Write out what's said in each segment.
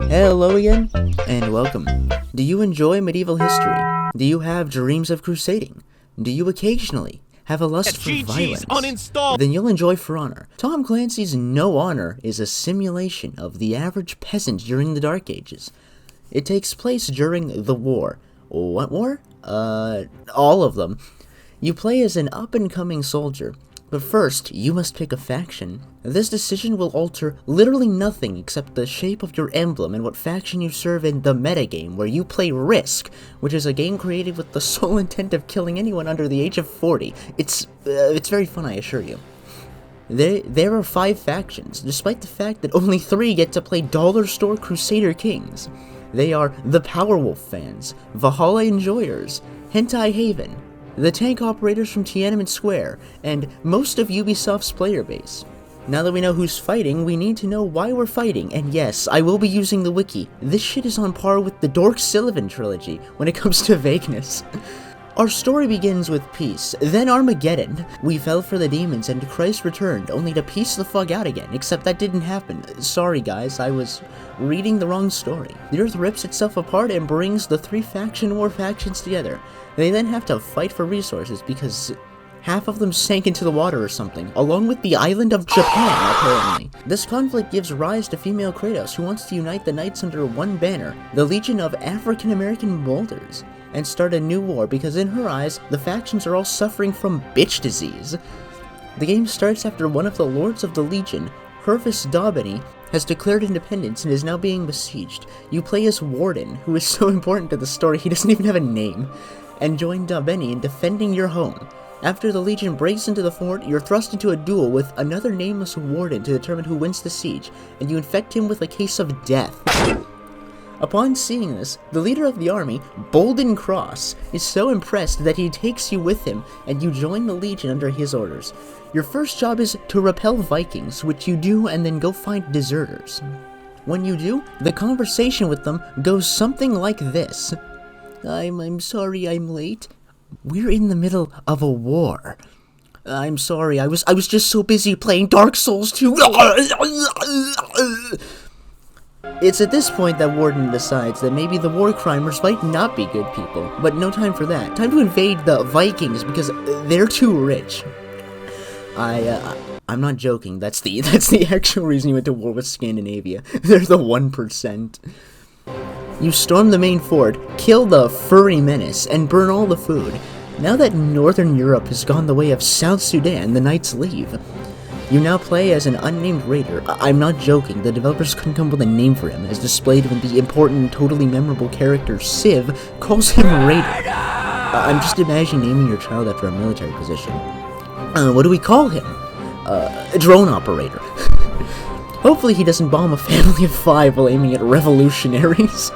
Hello again, and welcome. Do you enjoy medieval history? Do you have dreams of crusading? Do you occasionally have a lust for violence? Uninstall. Then you'll enjoy For Honor. Tom Clancy's No Honor is a simulation of the average peasant during the Dark Ages. It takes place during the war. What war? All of them. You play as an up-and-coming soldier, but first, you must pick a faction. This decision will alter literally nothing except the shape of your emblem and what faction you serve in the metagame, where you play Risk, which is a game created with the sole intent of killing anyone under the age of 40. It's very fun, I assure you. There are 5 factions, despite the fact that only 3 get to play Dollar Store Crusader Kings. They are the Powerwolf fans, Valhalla enjoyers, Hentai Haven, the tank operators from Tiananmen Square, and most of Ubisoft's player base. Now that we know who's fighting, we need to know why we're fighting, and yes, I will be using the wiki. This shit is on par with the Dork Sullivan trilogy when it comes to vagueness. Our story begins with peace, then Armageddon. We fell for the demons and Christ returned, only to peace the fuck out again, except that didn't happen. Sorry guys, I was reading the wrong story. The Earth rips itself apart and brings the 3 faction war factions together. They then have to fight for resources because half of them sank into the water or something, along with the island of Japan, apparently. This conflict gives rise to female Kratos, who wants to unite the knights under one banner, the Legion of African American Boulders, and start a new war because in her eyes, the factions are all suffering from bitch disease. The game starts after one of the Lords of the Legion, Hervis Daubeny, has declared independence and is now being besieged. You play as Warden, who is so important to the story he doesn't even have a name, and join Daubeny in defending your home. After the Legion breaks into the fort, you're thrust into a duel with another nameless Warden to determine who wins the siege, and you infect him with a case of death. Upon seeing this, the leader of the army, Bolden Cross, is so impressed that he takes you with him, and you join the Legion under his orders. Your first job is to repel Vikings, which you do and then go find deserters. When you do, the conversation with them goes something like this. I'm sorry I'm late. We're in the middle of a war. I'm sorry, I was just so busy playing Dark Souls 2. It's at this point that Warden decides that maybe the war crimers might not be good people, but no time for that. Time to invade the Vikings because they're too rich. I'm not joking. That's the actual reason you went to war with Scandinavia. They're the 1%. You storm the main fort, kill the furry menace, and burn all the food. Now that Northern Europe has gone the way of South Sudan, the knights leave. You now play as an unnamed raider. I'm not joking, the developers couldn't come up with a name for him, as displayed when the important, totally memorable character Civ calls him Raider. I'm just imagining naming your child after a military position. What do we call him? A drone operator. Hopefully he doesn't bomb a family of 5 while aiming at revolutionaries.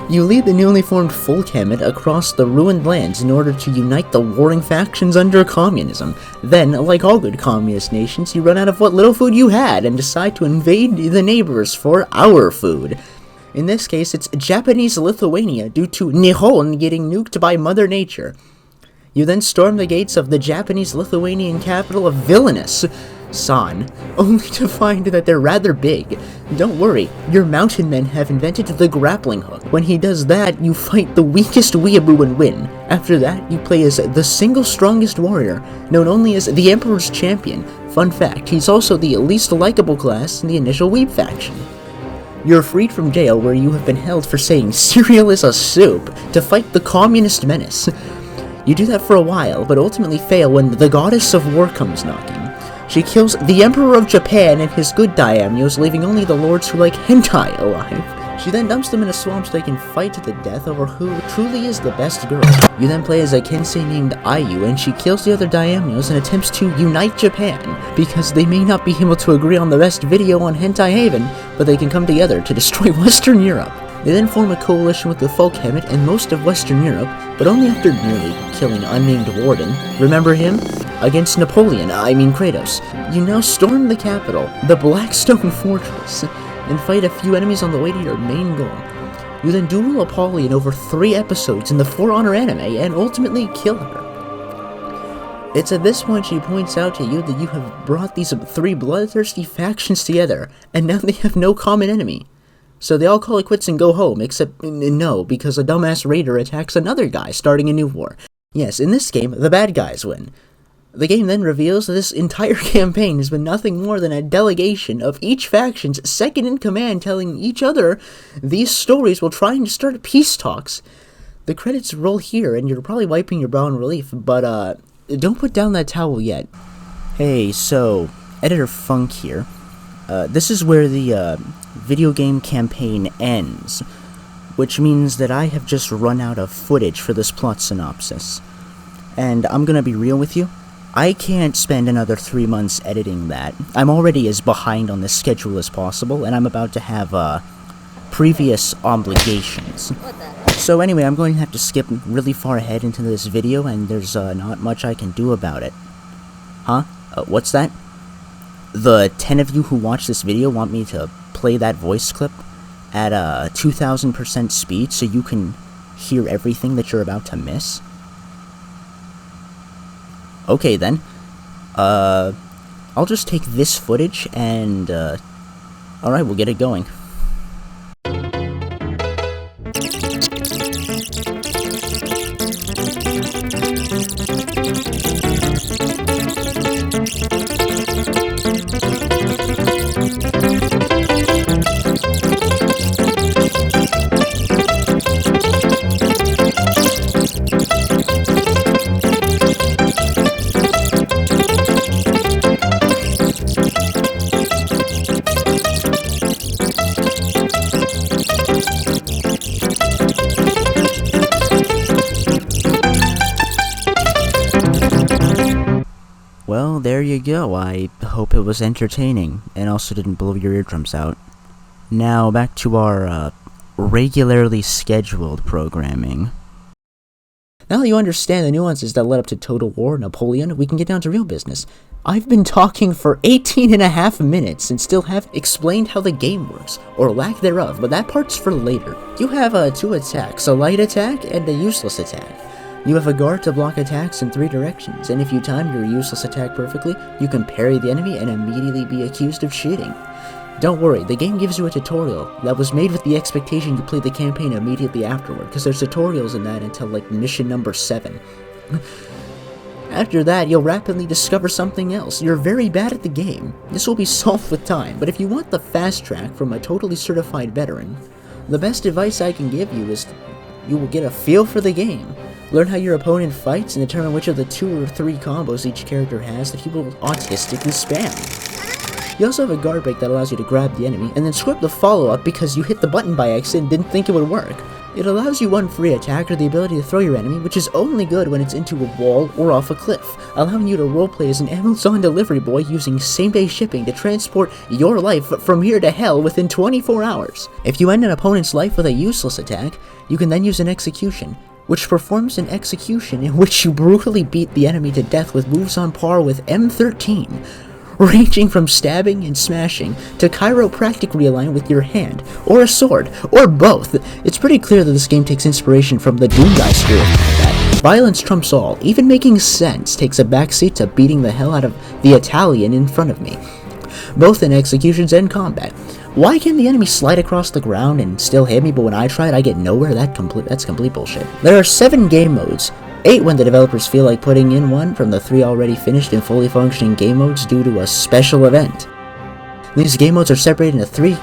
You lead the newly formed Folkhammed across the ruined lands in order to unite the warring factions under communism. Then, like all good communist nations, you run out of what little food you had and decide to invade the neighbors for our food. In this case, it's Japanese Lithuania due to Nihon getting nuked by Mother Nature. You then storm the gates of the Japanese-Lithuanian capital of Vilnius, San, only to find that they're rather big. Don't worry, your mountain men have invented the grappling hook. When he does that, you fight the weakest weeaboo and win. After that, you play as the single strongest warrior, known only as the Emperor's Champion. Fun fact, he's also the least likable class in the initial Weeb faction. You're freed from jail where you have been held for saying cereal is a soup to fight the communist menace. You do that for a while, but ultimately fail when the Goddess of War comes knocking. She kills the Emperor of Japan and his good daimyos, leaving only the lords who like hentai alive. She then dumps them in a swamp so they can fight to the death over who truly is the best girl. You then play as a Kensei named Ayu, and she kills the other daimyos and attempts to unite Japan, because they may not be able to agree on the best video on Hentai Haven, but they can come together to destroy Western Europe. They then form a coalition with the Folkhammed and most of Western Europe, but only after nearly killing unnamed Warden. Remember him? Against Kratos. You now storm the capital, the Blackstone Fortress, and fight a few enemies on the way to your main goal. You then duel Apollyon over 3 episodes in the For Honor anime and ultimately kill her. It's at this point she points out to you that you have brought these 3 bloodthirsty factions together, and now they have no common enemy. So they all call it quits and go home, except no, because a dumbass raider attacks another guy, starting a new war. Yes, in this game, the bad guys win. The game then reveals that this entire campaign has been nothing more than a delegation of each faction's second-in-command telling each other these stories while trying to start peace talks. The credits roll here, and you're probably wiping your brow in relief, but, don't put down that towel yet. Hey, so, Editor Funk here. This is where the, video game campaign ends, which means that I have just run out of footage for this plot synopsis. And I'm gonna be real with you, I can't spend another 3 months editing that. I'm already as behind on this schedule as possible, and I'm about to have, previous obligations. So anyway, I'm going to have to skip really far ahead into this video, and there's, not much I can do about it. Huh? What's that? The 10 of you who watch this video want me to play that voice clip at, 2,000% speed so you can hear everything that you're about to miss? Okay then, I'll just take this footage and, alright, we'll get it going. Well, there you go. I hope it was entertaining, and also didn't blow your eardrums out. Now, back to our, regularly scheduled programming. Now that you understand the nuances that led up to Total War, Napoleon, we can get down to real business. I've been talking for 18.5 minutes and still haven't explained how the game works, or lack thereof, but that part's for later. You have, 2 attacks, a light attack and a useless attack. You have a guard to block attacks in 3 directions, and if you time your useless attack perfectly, you can parry the enemy and immediately be accused of cheating. Don't worry, the game gives you a tutorial that was made with the expectation you play the campaign immediately afterward, because there's tutorials in that until like mission number 7. After that, you'll rapidly discover something else. You're very bad at the game. This will be solved with time, but if you want the fast track from a totally certified veteran, the best advice I can give you is you will get a feel for the game. Learn how your opponent fights and determine which of the 2 or 3 combos each character has that he will autistically spam. You also have a guard break that allows you to grab the enemy, and then screw up the follow-up because you hit the button by accident and didn't think it would work. It allows you one free attack or the ability to throw your enemy, which is only good when it's into a wall or off a cliff, allowing you to roleplay as an Amazon delivery boy using same-day shipping to transport your life from here to hell within 24 hours. If you end an opponent's life with a useless attack, you can then use an execution, which performs an execution in which you brutally beat the enemy to death with moves on par with M13, ranging from stabbing and smashing to chiropractic realign with your hand, or a sword, or both. It's pretty clear that this game takes inspiration from the Doomguy school of combat. Violence trumps all. Even making sense takes a backseat to beating the hell out of the Italian in front of me, both in executions and combat. Why can the enemy slide across the ground and still hit me, but when I try it I get nowhere? That's complete bullshit. There are 7 game modes, 8 when the developers feel like putting in one from the 3 already finished and fully functioning game modes due to a special event. These game modes are separated into 3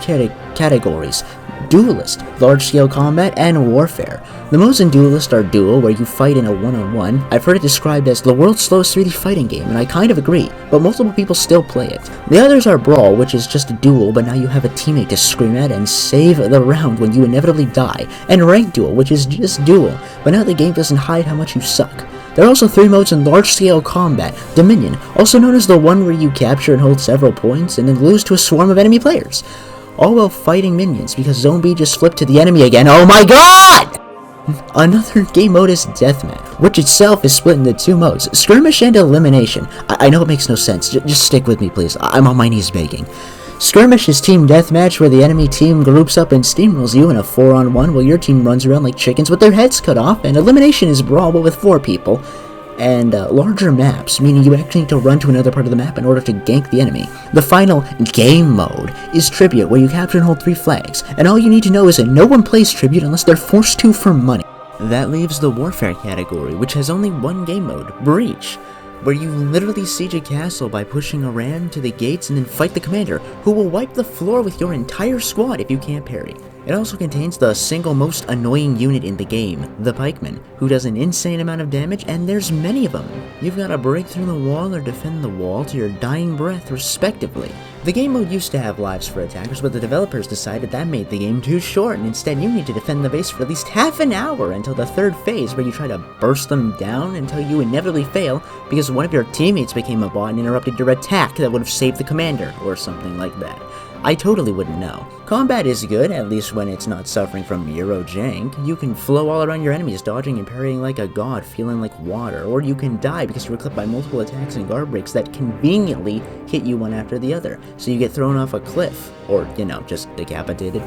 categories: Duelist, Large-Scale Combat, and Warfare. The modes in Duelist are Duel, where you fight in a one-on-one. I've heard it described as the world's slowest 3D fighting game, and I kind of agree, but multiple people still play it. The others are Brawl, which is just a duel, but now you have a teammate to scream at and save the round when you inevitably die, and Ranked Duel, which is just Duel, but now the game doesn't hide how much you suck. There are also 3 modes in Large-Scale Combat: Dominion, also known as the one where you capture and hold several points, and then lose to a swarm of enemy players, all while fighting minions, because Zone B just flipped to the enemy again. Oh my god! Another game mode is Deathmatch, which itself is split into 2 modes, Skirmish and Elimination. I know it makes no sense, just stick with me please, I'm on my knees begging. Skirmish is Team Deathmatch, where the enemy team groups up and steamrolls you in a 4-on-1 while your team runs around like chickens with their heads cut off, and Elimination is Brawl but with 4 people. and larger maps, meaning you actually need to run to another part of the map in order to gank the enemy. The final game mode is Tribute, where you capture and hold 3 flags, and all you need to know is that no one plays Tribute unless they're forced to for money. That leaves the Warfare category, which has only one game mode, Breach, where you literally siege a castle by pushing a ram to the gates and then fight the commander, who will wipe the floor with your entire squad if you can't parry. It also contains the single most annoying unit in the game, the pikeman, who does an insane amount of damage, and there's many of them. You've got to break through the wall or defend the wall to your dying breath, respectively. The game mode used to have lives for attackers, but the developers decided that made the game too short, and instead you need to defend the base for at least half an hour until the 3rd phase, where you try to burst them down until you inevitably fail because one of your teammates became a bot and interrupted your attack that would have saved the commander, or something like that. I totally wouldn't know. Combat is good, at least when it's not suffering from Euro jank. You can flow all around your enemies, dodging and parrying like a god, feeling like water, or you can die because you were clipped by multiple attacks and guard breaks that conveniently hit you one after the other, so you get thrown off a cliff, or, you know, just decapitated.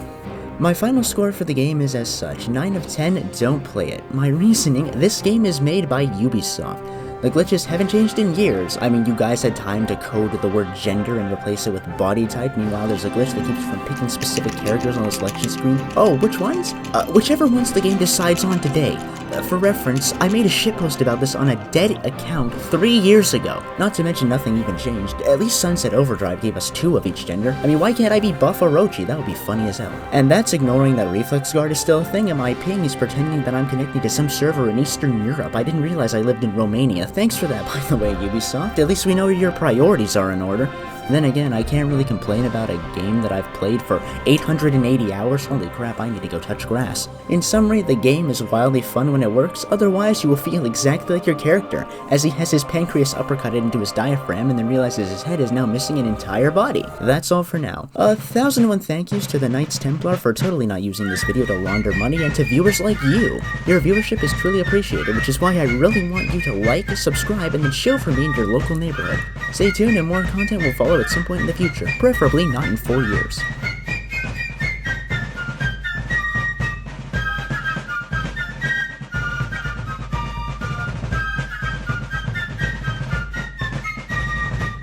My final score for the game is as such, 9 of 10, don't play it. My reasoning, this game is made by Ubisoft. The glitches haven't changed in years. I mean, you guys had time to code the word gender and replace it with body type. Meanwhile, there's a glitch that keeps you from picking specific characters on the selection screen. Oh, which ones? Whichever ones the game decides on today. For reference, I made a shitpost about this on a dead account 3 years ago. Not to mention nothing even changed. At least Sunset Overdrive gave us 2 of each gender. I mean, why can't I be Buff or Orochi? That would be funny as hell. And that's ignoring that Reflex Guard is still a thing, and my ping is pretending that I'm connected to some server in Eastern Europe. I didn't realize I lived in Romania. Thanks for that, by the way, Ubisoft. At least we know your priorities are in order. Then again, I can't really complain about a game that I've played for 880 hours. Holy crap, I need to go touch grass. In summary, the game is wildly fun when it works, otherwise you will feel exactly like your character, as he has his pancreas uppercutted into his diaphragm and then realizes his head is now missing an entire body. That's all for now. 1001 thank yous to the Knights Templar for totally not using this video to launder money, and to viewers like you. Your viewership is truly appreciated, which is why I really want you to like, subscribe, and then show for me in your local neighborhood. Stay tuned and more content will follow at some point in the future, preferably not in 4 years.